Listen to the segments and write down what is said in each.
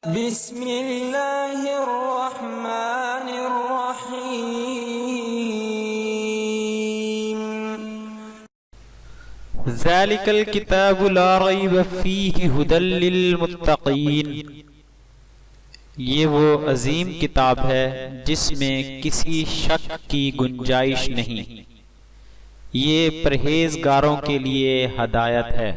بسم اللہ الرحمن الرحیم ذالک الکتاب لا ریب فیہ ھدی للمتقین، یہ وہ عظیم کتاب ہے جس میں کسی شک کی گنجائش نہیں، یہ پرہیزگاروں کے لیے ہدایت ہے۔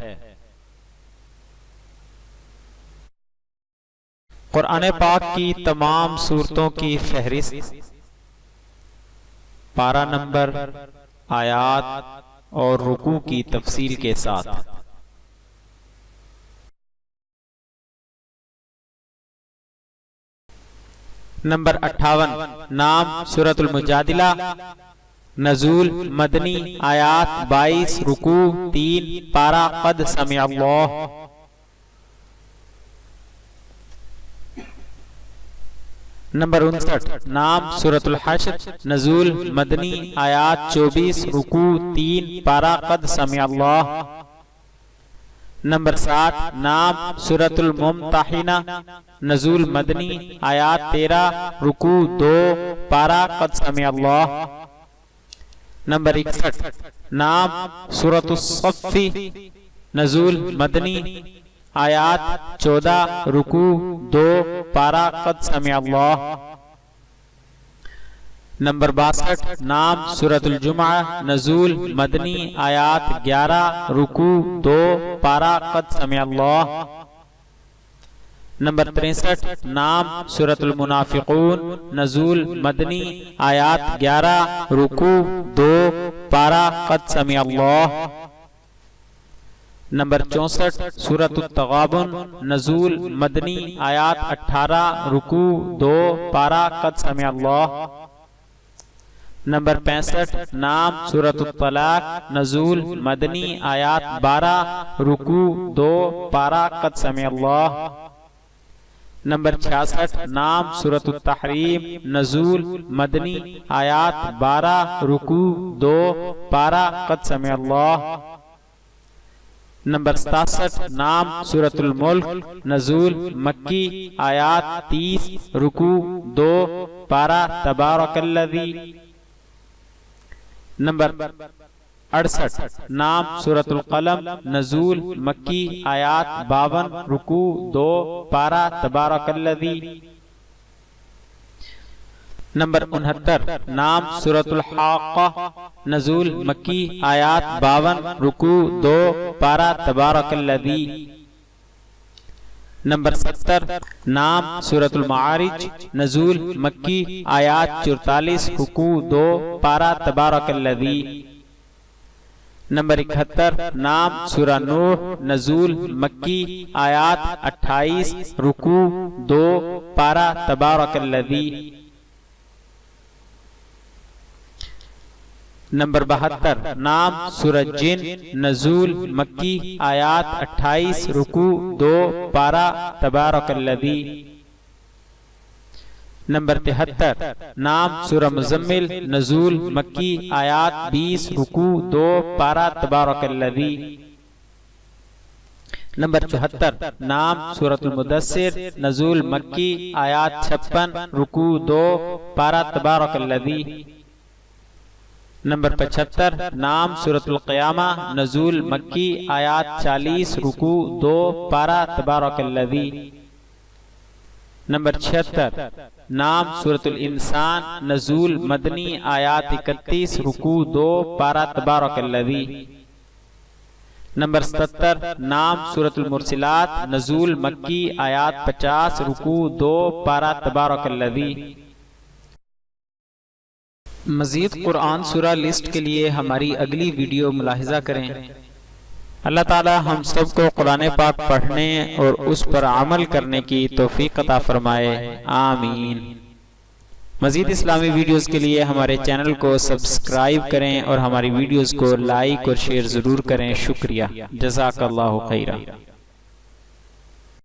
قرآن پاک کی تمام سورتوں کی فہرست، پارہ نمبر، آیات اور رکوع کی تفصیل کے ساتھ۔ نمبر 58، نام سورۃ المجادلہ، نزول مدنی، آیات 22، رکوع 3، پارہ قد سمع اللہ۔ نمبر 59، نام سورۃ الحشر، نزول مدنی، آیات 24، رکوع 3، پارہ قد سمع اللہ۔ نمبر 7، نام سورۃ الممتحنہ، نزول مدنی، آیات 13، رکوع 2، پارہ قد سمع اللہ۔ نمبر 61، نام سورۃ الصف، نزول مدنی، آیات 14، رکوع 2، پارہ قد سمع اللہ۔ نمبر 62، نام سورۃ الجمعہ، نزول مدنی، آیات 11، رکوع 2، پارہ قد سمع اللہ۔ نمبر 63، نام سورۃ المنافقون، نزول مدنی، آیات 11، رکوع 2، پارہ قد سمع اللہ۔ نمبر 64، سورۃ التغابن، نزول مدنی، آیات 18، رکوع 2، پارہ قد سمع اللہ۔ نمبر 65، نام سورۃ الطلاق، نزول مدنی، آیات 12، رکوع 2، پارہ قد سمع اللہ۔ نمبر 66، نام سورۃ التحریم، نزول مدنی، آیات 12، رکوع 2، پارہ قد سمع اللہ۔ نمبر 67، نام سورۃ الملک، نزول مکی، آیات 30، رکوع 2، پارہ تبارک الذی۔ نمبر 68، نام سورۃ القلم، نزول مکی، آیات 52، رکوع 2، پارہ تبارک الذی۔ نمبر 69، نام سورۃ الحاقہ، نزول مکی، آیات 52، رکوع 2، پارہ تبارک الذی۔ نمبر 70، نام سورۃ المعارج، نزول مکی، آیات 44، رکوع 2، پارہ تبارک الذی۔ نمبر 71، نام سورہ نوح، نزول مکی، آیات 28، رکوع 2، پارہ تبارک الذی۔ نمبر 72، نام سورہ جن، نزول مکی، آیات 28، رکوع 2، پارہ تبارک الذی۔ نمبر 73، نام سورہ مزمل، نزول مکی، آیات 20، رکوع 2، پارہ تبارک الذی۔ نمبر 74، نام سورۃ المدثر، نزول مکی، آیات 56، رکوع 2، پارہ تبارک الذی۔ نمبر 75، نام سورۃ القیامہ، نزول مکی، آیات 40، رکوع 2، پارہ تبارک الذی۔ نمبر 76، نام سورۃ الانسان، نزول مدنی، آیات 31، رکوع 2، پارہ تبارک الذی۔ نمبر 77، نام سورۃ المرسلات، نزول مکی، آیات 50، رکوع 2، پارہ تبارک الذی۔ مزید قرآن سورہ لسٹ کے لیے ہماری اگلی ویڈیو ملاحظہ کریں۔ اللہ تعالی ہم سب کو قرآن پاک پڑھنے اور اس پر عمل کرنے کی توفیق عطا فرمائے، آمین۔ مزید اسلامی ویڈیوز کے لیے ہمارے چینل کو سبسکرائب کریں اور ہماری ویڈیوز کو لائک اور شیئر ضرور کریں۔ شکریہ، جزاک اللہ خیرہ۔